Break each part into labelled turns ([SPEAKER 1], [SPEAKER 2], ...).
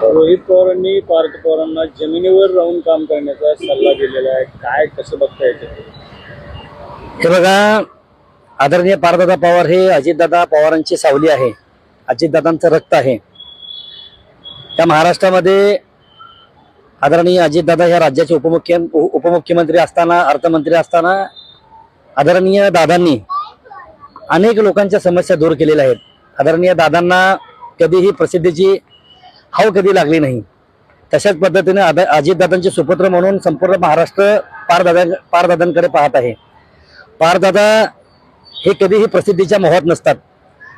[SPEAKER 1] रोहित पवारांनी पार्थ पवारांना जमिनीवर राहून काम करण्याचा सल्ला दिलेला आहे, काय कसं बघता येते?
[SPEAKER 2] हे बघा, आदरणीय पार्थदादा पवार हे अजितदादा पवारांची सावली आहे, अजितदादांचं रक्त आहे. त्या महाराष्ट्रामध्ये आदरणीय अजितदादा ह्या राज्याचे उपमुख्यमंत्री असताना, अर्थमंत्री असताना आदरणीय दादांनी अनेक लोकांच्या समस्या दूर केलेल्या आहेत. आदरणीय दादांना कधीही प्रसिद्धीची हाव कधी लागली नाही. तशाच पद्धतीने अजितदादांचे सुपुत्र म्हणून संपूर्ण महाराष्ट्र पारदादांकडे पाहत आहे. पारदादा हे कधीही प्रसिद्धीच्या मोहात नसतात.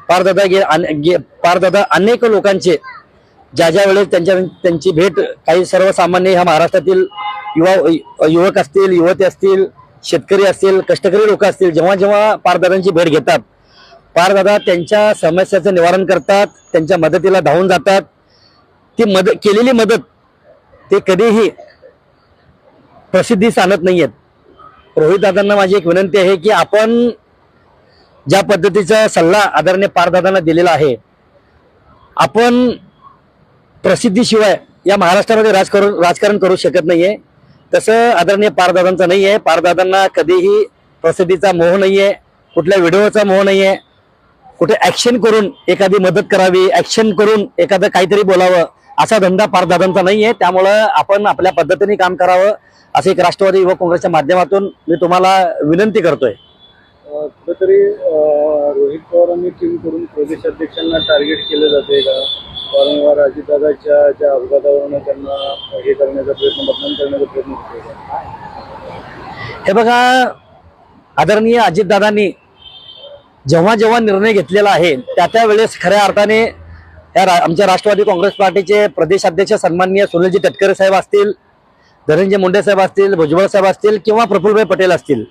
[SPEAKER 2] पारदादा अनेक लोकांचे ज्या वेळेस त्यांची भेट काही सर्वसामान्य ह्या महाराष्ट्रातील युवक असतील, युवती असतील, शेतकरी असतील, कष्टकरी लोक असतील, जेव्हा पारदादांची भेट घेतात, पारदादा त्यांच्या समस्याचं निवारण करतात, त्यांच्या मदतीला धावून जातात. ती केलेली मदत ते कधीही प्रसिद्धीस आणत नाहीयेत. रोहित दादांना माझी एक विनंती आहे की आपण ज्या पद्धतीचा सल्ला आदरणीय पारदादांना दिलेला आहे, आपण प्रसिद्धीशिवाय या महाराष्ट्रामध्ये राजकारण करू शकत नाहीये. तसं आदरणीय पारदादांचं नाही आहे. पारदादांना कधीही प्रसिद्धीचा मोह नाहीये, कुठल्या व्हिडिओचा मोह नाहीये. कुठे ऍक्शन करून एखादी मदत करावी, ऍक्शन करून एखादं काहीतरी बोलावं, असा धंदा पारदादांचा नाहीये. त्यामुळं आपण आपल्या पद्धतीने काम करावं, असं एक राष्ट्रवादी युवक काँग्रेसच्या माध्यमातून मी तुम्हाला विनंती करतोय.
[SPEAKER 1] कुठेतरी रोहित पवारांनी टीम करून प्रदेशाध्यक्षांना टार्गेट केलं जाते का? वारंवार अजितदादाच्या ज्या अपघातावरून त्यांना हे करण्याचा प्रयत्न, बदनाम करण्याचा प्रयत्न केला.
[SPEAKER 2] हे बघा, आदरणीय अजितदादांनी जेव्हा निर्णय घेतलेला आहे त्या वेळेस खऱ्या अर्थाने आमच्या राष्ट्रवादी काँग्रेस पार्टीचे प्रदेशाध्यक्ष सन्माननीय सुनीलजी तटकरे साहेब असतील, धनंजय मुंडे साहेब असतील, भुजबळ साहेब असतील किंवा प्रफुल्लभाई पटेल असतील,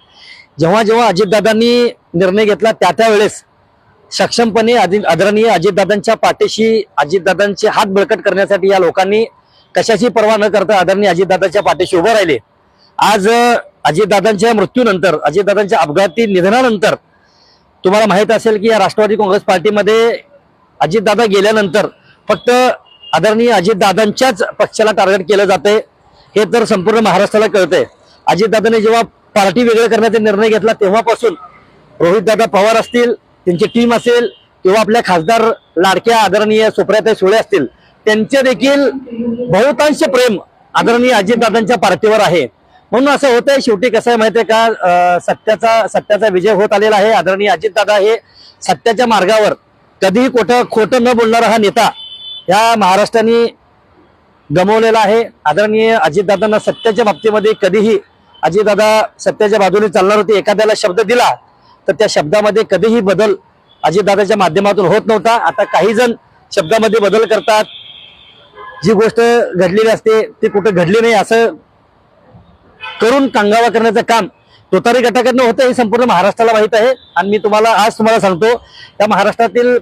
[SPEAKER 2] जेव्हा अजितदादांनी निर्णय घेतला त्या वेळेस सक्षमपणे आदरणीय अजितदादांच्या पाठीशी, अजितदादांचे हात बळकट करण्यासाठी या लोकांनी कशाची पर्वा न करता आदरणीय अजितदादांच्या पाठीशी उभं राहिले. आज अजितदादांच्या मृत्यूनंतर, अजितदादांच्या अपघाती निधनानंतर तुम्हाला माहित असेल की या राष्ट्रवादी काँग्रेस पार्टीमध्ये अजितदादा गेल्यानंतर फक्त आदरणीय अजितदादांच्याच पक्षाला टार्गेट केलं जाते, हे तर संपूर्ण महाराष्ट्राला कळतंय. अजितदादांनी जेव्हा पार्टी वेगळं करण्याचा निर्णय घेतला तेव्हापासून रोहितदादा पवार असतील, त्यांची टीम असेल, किंवा आपल्या खासदार लाडक्या आदरणीय सुप्रियाताई सुळे असतील, त्यांचे देखील बहुतांश प्रेम आदरणीय अजितदादांच्या पार्टीवर आहे. म्हणून असं होतंय, शेवटी कसं आहे माहितीये का, सत्याचा विजय होत आलेला आहे. आदरणीय अजितदादा हे सत्याच्या मार्गावर कधीही खोटं न बोलणारा हा नेता या महाराष्ट्राने गमावलेला आहे. आदरणीय अजितदादांना सत्याच्या बाबतीमध्ये कधीही अजितदादा सत्याच्या बाजूने चालणार होते. एखाद्याला शब्द दिला तर त्या शब्दामध्ये कधीही बदल अजितदादाच्या माध्यमातून होत नव्हता. आता काही जण शब्दामध्ये बदल करतात, जी गोष्ट घडलेली असते ती कुठं घडली नाही असं करून कांगावा करण्याचं काम तुतारी गटाकडनं होतं, हे संपूर्ण महाराष्ट्राला माहित आहे. आणि मी आज तुम्हाला सांगतो, या महाराष्ट्रातील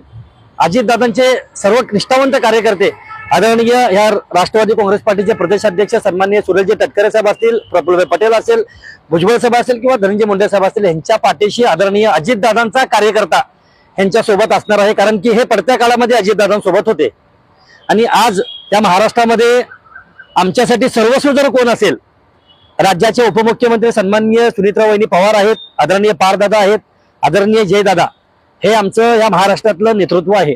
[SPEAKER 2] अजितदादांचे सर्व निष्ठावंत कार्यकर्ते आदरणीय या राष्ट्रवादी काँग्रेस पार्टीचे प्रदेशाध्यक्ष सन्माननीय सुनीलजी तटकरे साहेब असतील, प्रफुल्लभाई पटेल असेल, भुजबळ साहेब असतील किंवा धनंजय मुंडे साहेब असतील, यांच्या पाठीशी आदरणीय अजितदादांचा कार्यकर्ता यांच्या सोबत असणार आहे. कारण की हे पडत्या काळामध्ये अजितदादांसोबत होते. आणि आज त्या महाराष्ट्रामध्ये आमच्यासाठी सर्वस्व जर कोण असेल, राज्याचे उपमुख्यमंत्री सन्माननीय सुनीत्राबाई पवार आहेत, आदरणीय पारदादा आहेत, आदरणीय जयदादा, हे आमचं या महाराष्ट्रातलं नेतृत्व आहे.